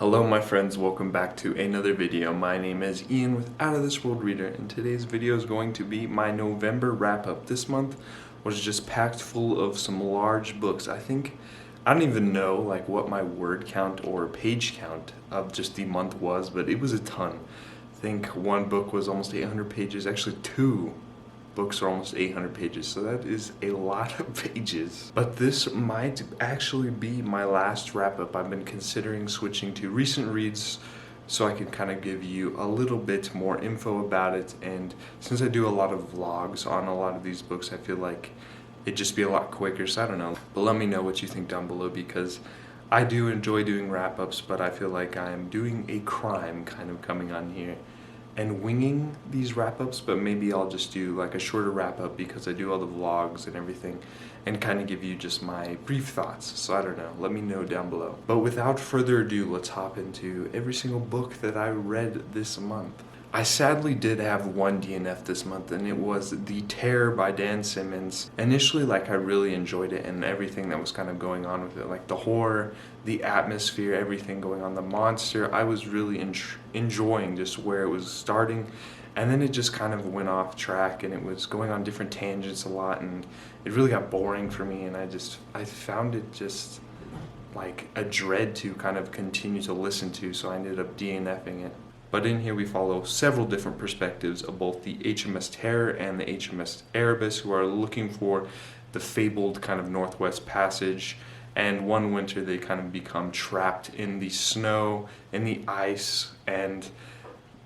Hello my friends, welcome back to another video. My name is Ian with Out of This World Reader, and today's video is going to be my November wrap-up. This month was just packed full of some large books. I don't even know like what my word count or page count of just the month was, but it was a ton. I think one book was almost 800 pages, actually two books are almost 800 pages, so that is a lot of pages. But this might actually be my last wrap-up. I've been considering switching to recent reads so I can kind of give you a little bit more info about it, and since I do a lot of vlogs on a lot of these books, I feel like it'd just be a lot quicker, so I don't know. But let me know what you think down below, because I do enjoy doing wrap-ups, but I feel like I'm doing a crime kind of coming on here and winging these wrap-ups, but maybe I'll just do like a shorter wrap-up because I do all the vlogs and everything and kind of give you just my brief thoughts. So I don't know, let me know down below. But without further ado, let's hop into every single book that I read this month. I sadly did have one DNF this month, and it was The Terror by Dan Simmons. Initially, like, I really enjoyed it and everything that was kind of going on with it, like the horror, the atmosphere, everything going on, the monster. I was really enjoying just where it was starting, and then it just kind of went off track and it was going on different tangents a lot, and it really got boring for me, and I found it just like a dread to kind of continue to listen to, so I ended up DNFing it. But in here we follow several different perspectives of both the HMS Terror and the HMS Erebus, who are looking for the fabled kind of Northwest Passage. And one winter they kind of become trapped in the snow, in the ice, and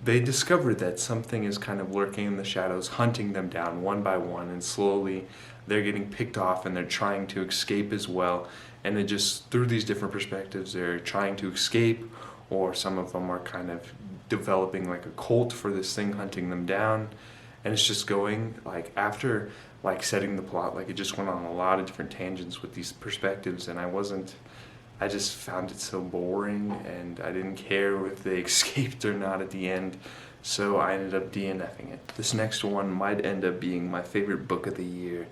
they discover that something is kind of lurking in the shadows, hunting them down one by one, and slowly they're getting picked off and they're trying to escape as well. And it just, through these different perspectives, they're trying to escape, or some of them are kind of developing like a cult for this thing hunting them down. And it's just going, like, after like setting the plot, like, it just went on a lot of different tangents with these perspectives, and I just found it so boring, and I didn't care if they escaped or not at the end, so I ended up DNFing it. This next one might end up being my favorite book of the year,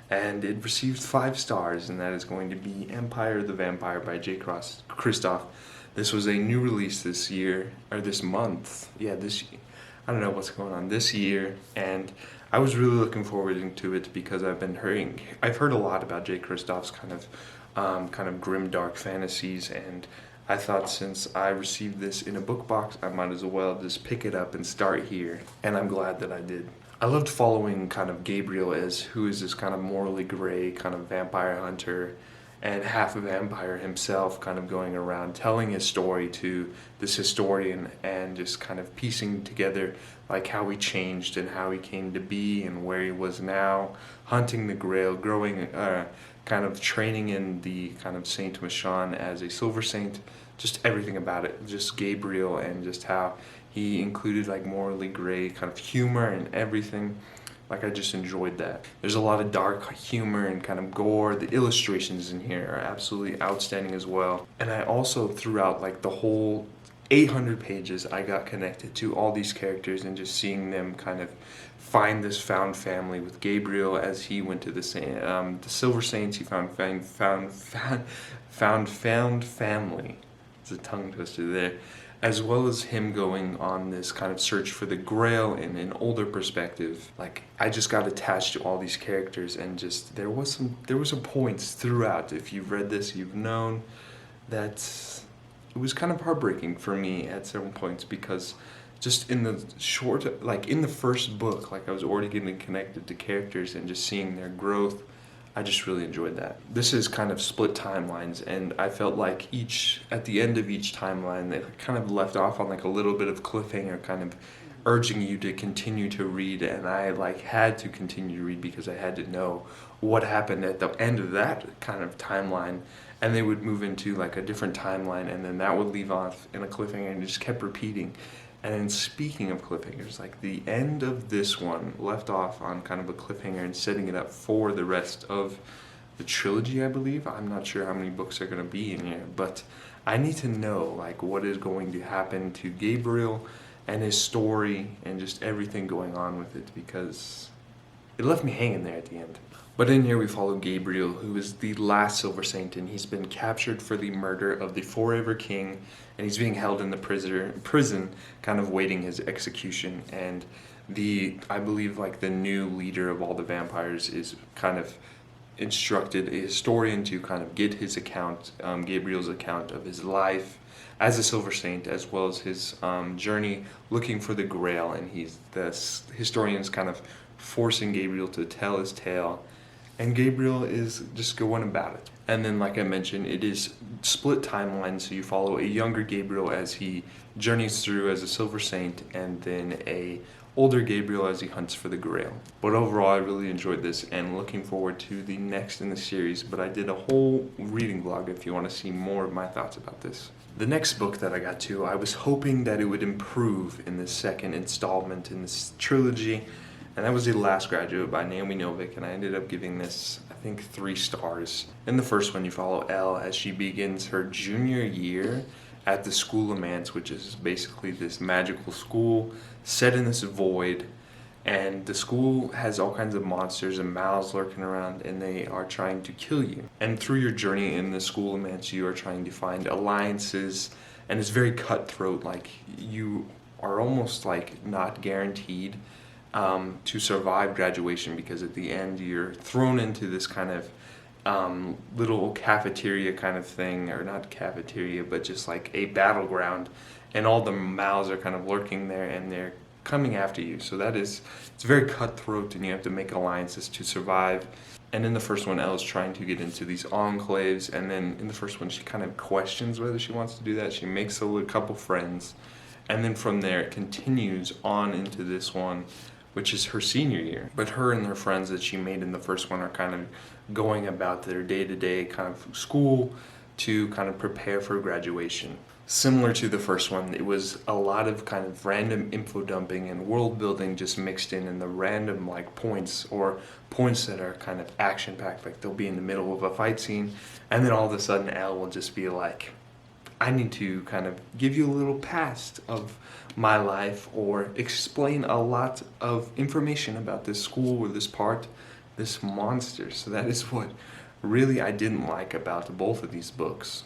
and it received 5 stars, and that is going to be Empire the Vampire by J. Kristoff. This was a new release this year, or this month. Yeah, I don't know what's going on this year, and I was really looking forward to it because I've heard a lot about J. Kristoff's kind of grim, dark fantasies, and I thought since I received this in a book box, I might as well just pick it up and start here, and I'm glad that I did. I loved following kind of Gabriel, who is this kind of morally gray kind of vampire hunter, and half a vampire himself, kind of going around telling his story to this historian and just kind of piecing together like how he changed and how he came to be and where he was now, hunting the Grail, growing, kind of training in the kind of Saint Michon as a silver saint, just everything about it, just Gabriel, and just how he included like morally gray kind of humor and everything. Like, I just enjoyed that. There's a lot of dark humor and kind of gore. The illustrations in here are absolutely outstanding as well. And I also, throughout like the whole 800 pages, I got connected to all these characters and just seeing them kind of find this found family with Gabriel as he went to the Silver Saints. He found family. It's a tongue twister there. As well as him going on this kind of search for the Grail in an older perspective. Like, I just got attached to all these characters, and just there was some points throughout. If you've read this, you've known that it was kind of heartbreaking for me at certain points, because just in the first book, like, I was already getting connected to characters and just seeing their growth. I just really enjoyed that. This is kind of split timelines, and I felt like at the end of each timeline, they kind of left off on like a little bit of cliffhanger, kind of urging you to continue to read, and I like had to continue to read because I had to know what happened at the end of that kind of timeline, and they would move into like a different timeline, and then that would leave off in a cliffhanger, and it just kept repeating. And speaking of cliffhangers, like, the end of this one left off on kind of a cliffhanger and setting it up for the rest of the trilogy, I believe. I'm not sure how many books are going to be in here, but I need to know like what is going to happen to Gabriel and his story and just everything going on with it, because it left me hanging there at the end. But in here we follow Gabriel, who is the last Silver Saint, and he's been captured for the murder of the Forever King, and he's being held in the prison, kind of waiting his execution. And I believe like the new leader of all the vampires is kind of instructed a historian to kind of get his account, Gabriel's account of his life as a Silver Saint, as well as his journey looking for the Grail. And the historian's kind of forcing Gabriel to tell his tale, and Gabriel is just going about it. And then, like I mentioned, it is split timeline, so you follow a younger Gabriel as he journeys through as a Silver Saint, and then a older Gabriel as he hunts for the Grail. But overall, I really enjoyed this and looking forward to the next in the series. But I did a whole reading vlog if you want to see more of my thoughts about this. The next book that I got to, I was hoping that it would improve in the second installment in this trilogy, and that was The Last Graduate by Naomi Novik, and I ended up giving this, I think, 3 stars. In the first one, you follow Elle as she begins her junior year at the School of Mance, which is basically this magical school set in this void, and the school has all kinds of monsters and mouths lurking around, and they are trying to kill you. And through your journey in the School of Mance, you are trying to find alliances, and it's very cutthroat. Like, you are almost like not guaranteed to survive graduation, because at the end you're thrown into this kind of little cafeteria kind of thing, or not cafeteria, but just like a battleground, and all the mouths are kind of lurking there, and they're coming after you. So it's very cutthroat, and you have to make alliances to survive. And in the first one, Elle's trying to get into these enclaves, and then in the first one she kind of questions whether she wants to do that. She makes a couple friends, and then from there it continues on into this one, which is her senior year. But her and her friends that she made in the first one are kind of going about their day-to-day kind of school to kind of prepare for graduation. Similar to the first one, it was a lot of kind of random info dumping and world building just mixed in the random like points, or points that are kind of action-packed. Like, they'll be in the middle of a fight scene, and then all of a sudden Elle will just be like, I need to kind of give you a little past of my life, or explain a lot of information about this school or this monster. So that is what really I didn't like about both of these books.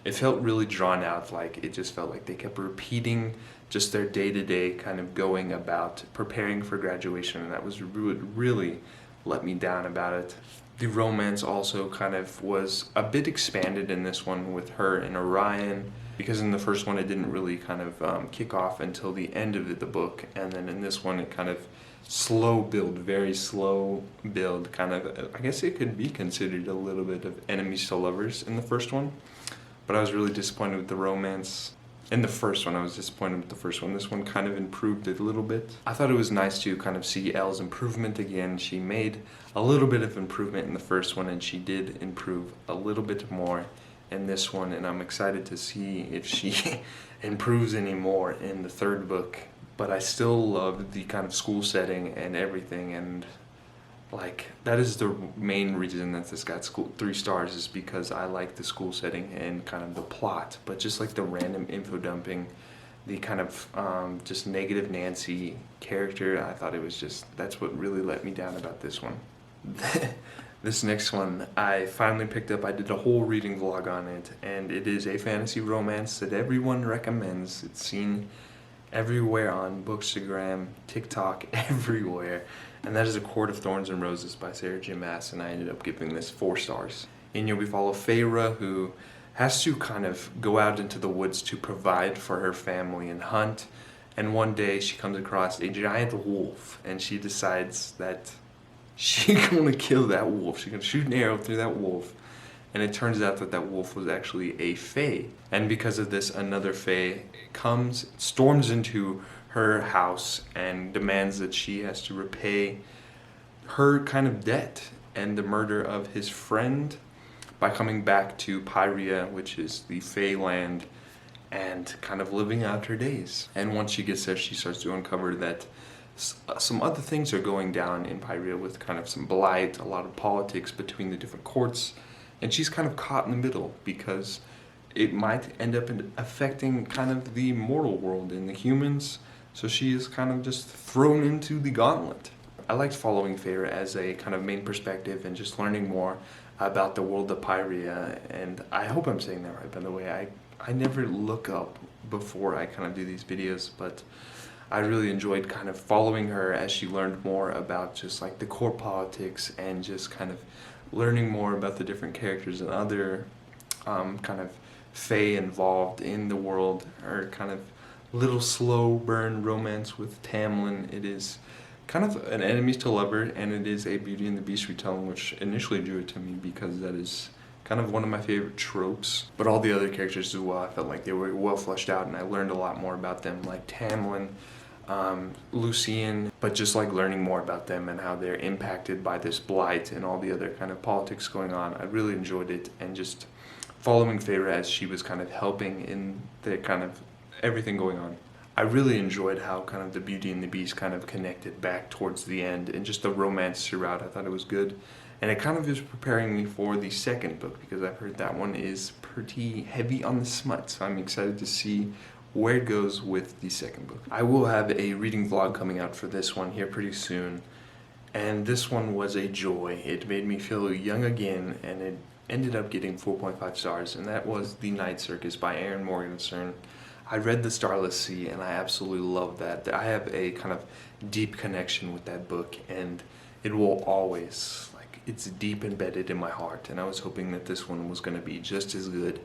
It felt really drawn out. Like, it just felt like they kept repeating just their day-to-day kind of going about preparing for graduation, and that was really let me down about it. The romance also kind of was a bit expanded in this one with her and Orion, because in the first one it didn't really kind of kick off until the end of the book, and then in this one it kind of very slow build, kind of, I guess it could be considered a little bit of enemies to lovers in the first one. But I was really disappointed with the romance. In the first one, I was disappointed with the first one. This one kind of improved it a little bit. I thought it was nice to kind of see Elle's improvement again. She made a little bit of improvement in the first one, and she did improve a little bit more in this one, and I'm excited to see if she improves any more in the third book. But I still love the kind of school setting and everything, and like, that is the main reason that this got 3 stars, is because I like the school setting and kind of the plot. But just like the random info dumping, the kind of just negative Nancy character, I thought it was just, that's what really let me down about this one. This next one I finally picked up. I did a whole reading vlog on it, and it is a fantasy romance that everyone recommends. It's seen everywhere on Bookstagram, TikTok, everywhere. And that is A Court of Thorns and Roses by Sarah J. Maas, and I ended up giving this 4 stars. In here we follow Feyre, who has to kind of go out into the woods to provide for her family and hunt. And one day she comes across a giant wolf, and she decides that she's going to kill that wolf. She's going to shoot an arrow through that wolf. And it turns out that that wolf was actually a fae. And because of this, another fae storms into her house and demands that she has to repay her kind of debt and the murder of his friend by coming back to Pyria, which is the Fae land, and kind of living out her days. And once she gets there, she starts to uncover that some other things are going down in Pyria, with kind of some blight, a lot of politics between the different courts, and she's kind of caught in the middle, because it might end up affecting kind of the mortal world and the humans. So she is kind of just thrown into the gauntlet. I liked following Feyre as a kind of main perspective and just learning more about the world of Pyria. And I hope I'm saying that right, by the way. I never look up before I kind of do these videos, but I really enjoyed kind of following her as she learned more about just like the court politics and just kind of learning more about the different characters and other kind of Fae involved in the world. Her kind of little slow burn romance with Tamlin. It is kind of an enemies to lover, and it is a Beauty and the Beast retelling, which initially drew it to me because that is kind of one of my favorite tropes. But all the other characters as well, I felt like they were well fleshed out, and I learned a lot more about them, like Tamlin, Lucian, but just like learning more about them and how they're impacted by this blight and all the other kind of politics going on. I really enjoyed it, and just following Feyre as she was kind of helping in the kind of everything going on. I really enjoyed how kind of the Beauty and the Beast kind of connected back towards the end, and just the romance throughout. I thought it was good. And it kind of is preparing me for the second book, because I've heard that one is pretty heavy on the smut. So I'm excited to see where it goes with the second book. I will have a reading vlog coming out for this one here pretty soon. And this one was a joy. It made me feel young again, and it ended up getting 4.5 stars. And that was The Night Circus by Erin Morgenstern. I read The Starless Sea, and I absolutely love that. I have a kind of deep connection with that book, and it will always, like, it's deep embedded in my heart. And I was hoping that this one was going to be just as good.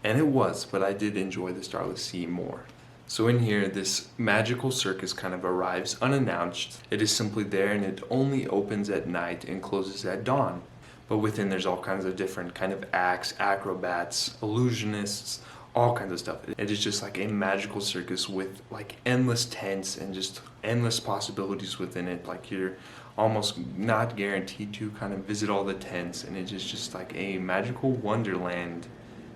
And it was, but I did enjoy The Starless Sea more. So in here, this magical circus kind of arrives unannounced. It is simply there, and it only opens at night and closes at dawn. But within, there's all kinds of different kind of acts, acrobats, illusionists, all kinds of stuff. It is just like a magical circus with like endless tents and just endless possibilities within it. Like you're almost not guaranteed to kind of visit all the tents, and it is just like a magical wonderland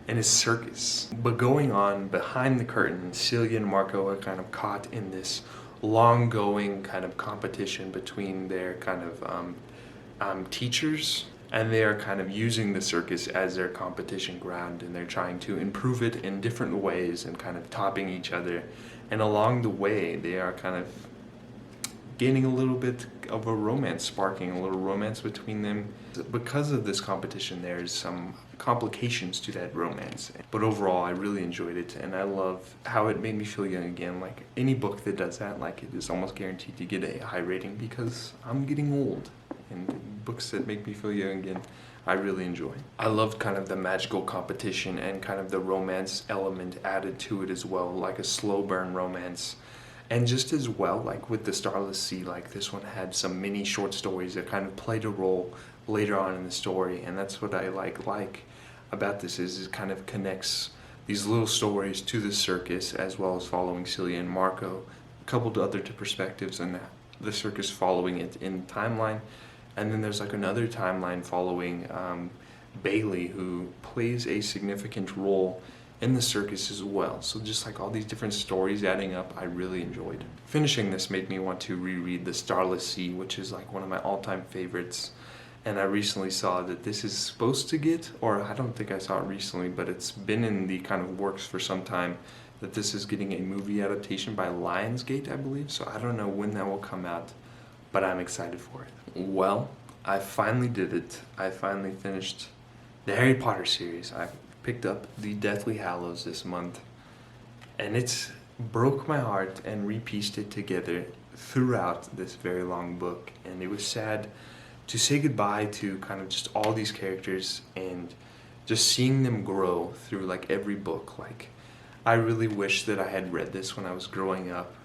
and a circus. But going on behind the curtain, Celia and Marco are kind of caught in this long-going kind of competition between their kind of teachers, and they are kind of using the circus as their competition ground, and they're trying to improve it in different ways and kind of topping each other. And along the way, they are kind of gaining a little bit of a romance, sparking a little romance between them. Because of this competition, there's some complications to that romance. But overall, I really enjoyed it, and I love how it made me feel young again. Like any book that does that, like it is almost guaranteed to get a high rating because I'm getting old. And books that make me feel young again, I really enjoy. I loved kind of the magical competition and kind of the romance element added to it as well, like a slow burn romance. And just as well, like with The Starless Sea, like this one had some mini short stories that kind of played a role later on in the story. And that's what I like about this is it kind of connects these little stories to the circus, as well as following Celia and Marco, coupled other perspectives, and the circus following it in timeline. And then there's like another timeline following Bailey, who plays a significant role in the circus as well. So just like all these different stories adding up, I really enjoyed. Finishing this made me want to reread The Starless Sea, which is like one of my all-time favorites. And I recently saw that this is supposed to get, or I don't think I saw it recently, but it's been in the kind of works for some time, that this is getting a movie adaptation by Lionsgate, I believe. So I don't know when that will come out, but I'm excited for it. Well, I finally did it. I finally finished the Harry Potter series. I picked up the Deathly Hallows this month, and it's broke my heart and repieced it together throughout this very long book. And it was sad to say goodbye to kind of just all these characters and just seeing them grow through like every book. Like I really wish that I had read this when I was growing up,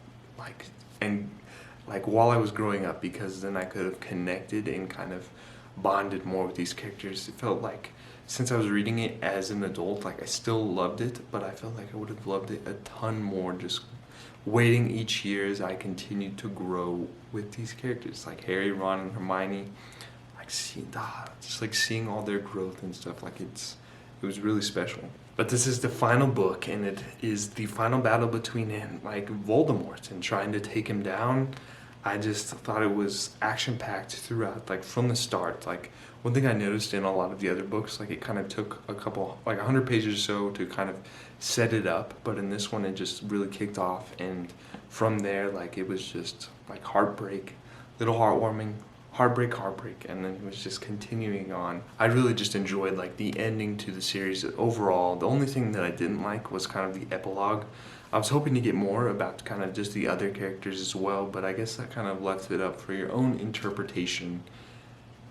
while I was growing up, because then I could have connected and kind of bonded more with these characters. It felt like since I was reading it as an adult, like I still loved it, but I felt like I would have loved it a ton more just waiting each year as I continued to grow with these characters, like Harry, Ron, and Hermione. Like seeing all their growth and stuff. Like it was really special. But this is the final book, and it is the final battle between Voldemort and trying to take him down. I just thought it was action-packed throughout, like from the start. Like one thing I noticed in a lot of the other books, like it kind of took a couple, like 100 pages or so to kind of set it up. But in this one, it just really kicked off, and from there, like it was just like heartbreak, little heartwarming, heartbreak, and then it was just continuing on. I really just enjoyed like the ending to the series overall. The only thing that I didn't like was kind of the epilogue. I was hoping to get more about kind of just the other characters as well, but I guess that kind of left it up for your own interpretation.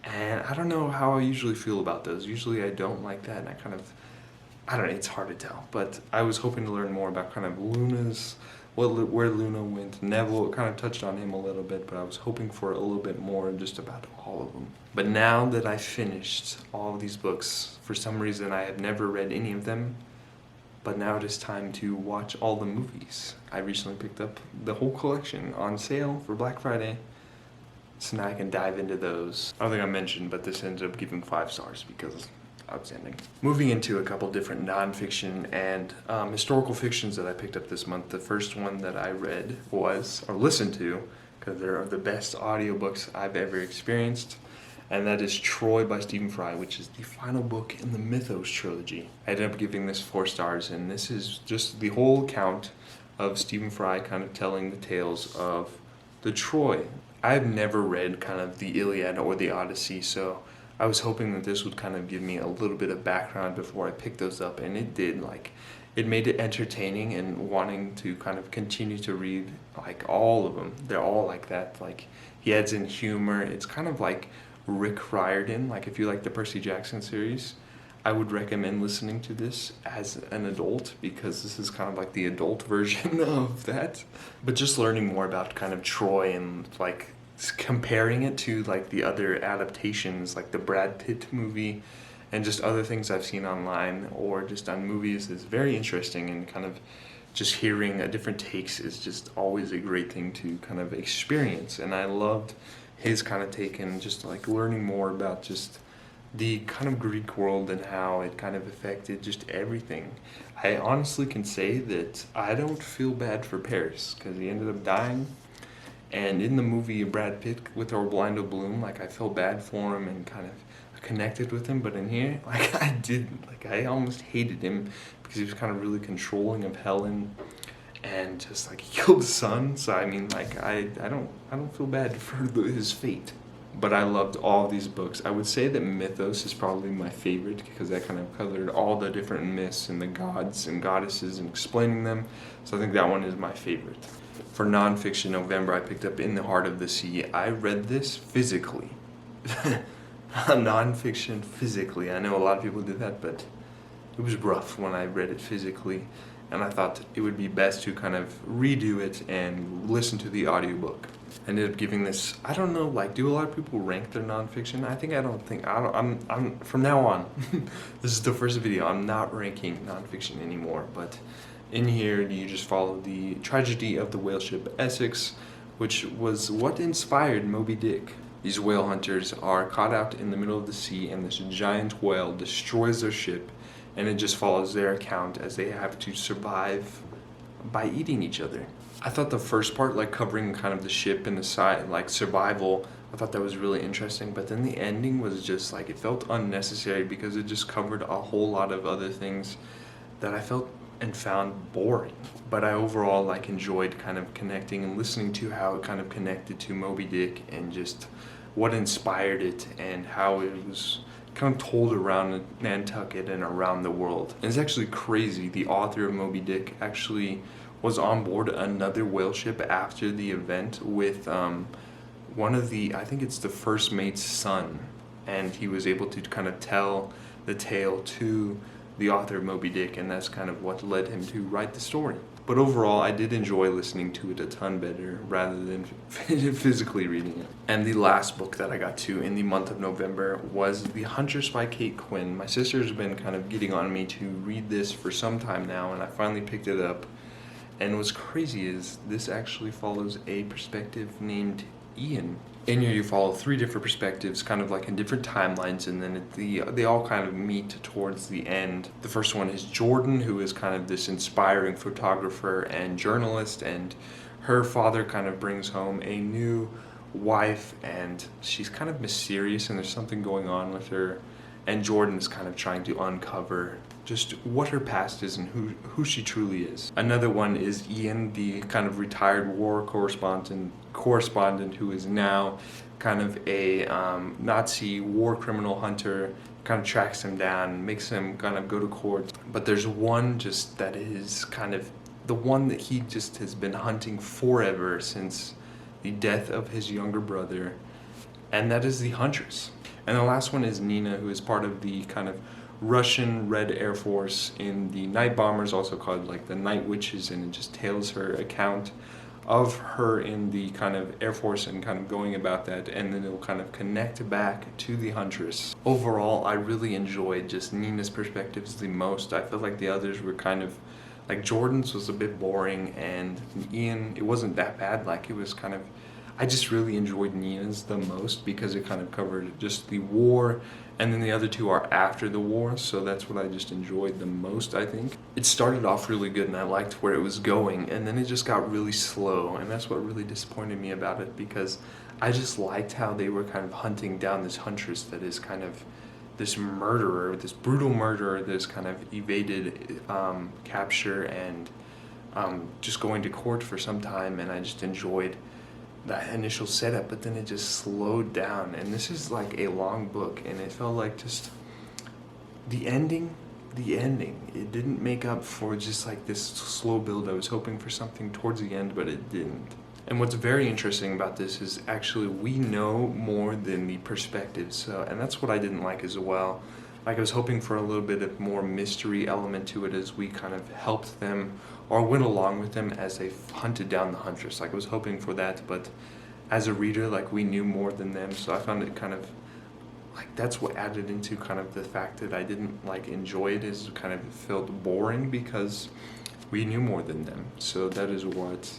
And I don't know how I usually feel about those. Usually I don't like that, and I don't know, it's hard to tell. But I was hoping to learn more about kind of Luna's, where Luna went. Neville kind of touched on him a little bit, but I was hoping for a little bit more just about all of them. But now that I finished all of these books, for some reason I have never read any of them, but now it is time to watch all the movies. I recently picked up the whole collection on sale for Black Friday, so now I can dive into those. I don't think I mentioned, but this ended up giving 5 stars because outstanding. Moving into a couple different nonfiction and historical fictions that I picked up this month. The first one that I read was, or listened to, because they're the best audiobooks I've ever experienced, and that is Troy by Stephen Fry, which is the final book in the Mythos trilogy. I ended up giving this 4 stars, and this is just the whole account of Stephen Fry kind of telling the tales of the Troy. I've never read kind of the Iliad or the Odyssey, so I was hoping that this would kind of give me a little bit of background before I picked those up, and it did. Like, it made it entertaining and wanting to kind of continue to read like all of them. They're all like that. Like, he adds in humor. It's kind of like Rick Riordan. Like, if you like the Percy Jackson series, I would recommend listening to this as an adult, because this is kind of like the adult version of that. But just learning more about kind of Troy and like comparing it to like the other adaptations, like the Brad Pitt movie and just other things I've seen online or just on movies, is very interesting, and kind of just hearing a different takes is just always a great thing to kind of experience. And I loved his kind of take and just like learning more about just the kind of Greek world and how it kind of affected just everything. I honestly can say that I don't feel bad for Paris, because he ended up dying. And in the movie Brad Pitt with Orlando Bloom, like, I felt bad for him and kind of connected with him. But in here, like, I didn't. Like, I almost hated him because he was kind of really controlling of Helen and just like he killed his son. So I mean, like, I don't feel bad for his fate. But I loved all of these books. I would say that Mythos is probably my favorite, because that kind of covered all the different myths and the gods and goddesses and explaining them. So I think that one is my favorite. For nonfiction November, I picked up In the Heart of the Sea. I read this physically. Nonfiction physically. I know a lot of people do that, but it was rough when I read it physically. And I thought it would be best to kind of redo it and listen to the audiobook. I ended up giving this, I don't know, like, do a lot of people rank their nonfiction? I'm from now on, this is the first video, I'm not ranking nonfiction anymore, but in here you just follow the tragedy of the whale ship Essex, which was what inspired Moby Dick. These whale hunters are caught out in the middle of the sea, and this giant whale destroys their ship, and it just follows their account as they have to survive by eating each other. I thought the first part, like covering kind of the ship and the side, like survival, I thought that was really interesting. But then the ending was just like, it felt unnecessary, because it just covered a whole lot of other things that I felt and found boring. But I overall like enjoyed kind of connecting and listening to how it kind of connected to Moby Dick and just what inspired it and how it was kind of told around Nantucket and around the world. And it's actually crazy. The author of Moby Dick actually was on board another whale ship after the event with one of the, I think it's the first mate's son, and he was able to kind of tell the tale to the author of Moby Dick, and that's kind of what led him to write the story. But overall, I did enjoy listening to it a ton better rather than physically reading it. And the last book that I got to in the month of November was The Huntress by Kate Quinn. My sister's been kind of getting on me to read this for some time now, and I finally picked it up. And what's crazy is this actually follows a perspective named Ian. In here you follow 3 different perspectives, kind of like in different timelines, and then they all kind of meet towards the end. The first one is Jordan, who is kind of this inspiring photographer and journalist, and her father kind of brings home a new wife, and she's kind of mysterious and there's something going on with her, and Jordan is kind of trying to uncover just what her past is and who she truly is. Another one is Ian, the kind of retired war correspondent who is now kind of a Nazi war criminal hunter, kind of tracks him down, makes him kind of go to court. But there's one just that is kind of the one that he just has been hunting forever since the death of his younger brother, and that is the Huntress. And the last one is Nina, who is part of the kind of Russian Red Air Force in the Night Bombers, also called like the Night Witches, and it just tells her account of her in the kind of Air Force and kind of going about that, and then it'll kind of connect back to the Huntress. Overall, I really enjoyed just Nina's perspectives the most. I felt like the others were kind of, like Jordan's was a bit boring, and Ian, it wasn't that bad. Like it was kind of, I just really enjoyed Nina's the most because it kind of covered just the war, and then the other two are after the war, so that's what I just enjoyed the most, I think. It started off really good and I liked where it was going, and then it just got really slow, and that's what really disappointed me about it, because I just liked how they were kind of hunting down this Huntress that is kind of this murderer, this brutal murderer that's kind of evaded capture and just going to court for some time, and I just enjoyed that initial setup, but then it just slowed down, and this is like a long book, and it felt like just the ending, it didn't make up for just like this slow build. I was hoping for something towards the end, but it didn't. And what's very interesting about this is actually we know more than the perspectives, and that's what I didn't like as well. Like I was hoping for a little bit of more mystery element to it as we kind of helped them or went along with them as they hunted down the Huntress. Like I was hoping for that, but as a reader, like we knew more than them, so I found it kind of like that's what added into kind of the fact that I didn't like enjoy it, is kind of felt boring because we knew more than them. So that is what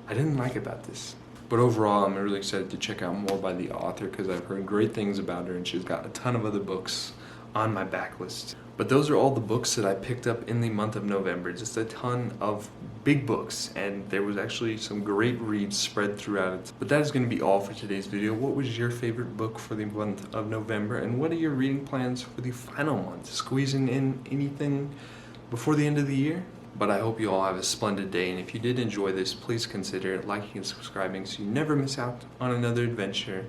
I didn't like about this. But overall, I'm really excited to check out more by the author because I've heard great things about her, and she's got a ton of other books on my backlist. But those are all the books that I picked up in the month of November. Just a ton of big books, and there was actually some great reads spread throughout it. But that is going to be all for today's video. What was your favorite book for the month of November, and what are your reading plans for the final month? Squeezing in anything before the end of the year? But I hope you all have a splendid day, and if you did enjoy this, please consider liking and subscribing so you never miss out on another adventure.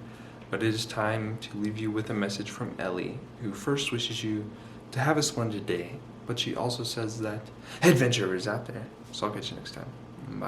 But it is time to leave you with a message from Ellie, who first wishes you to have a splendid day, but she also says that adventure is out there. So I'll catch you next time. Bye.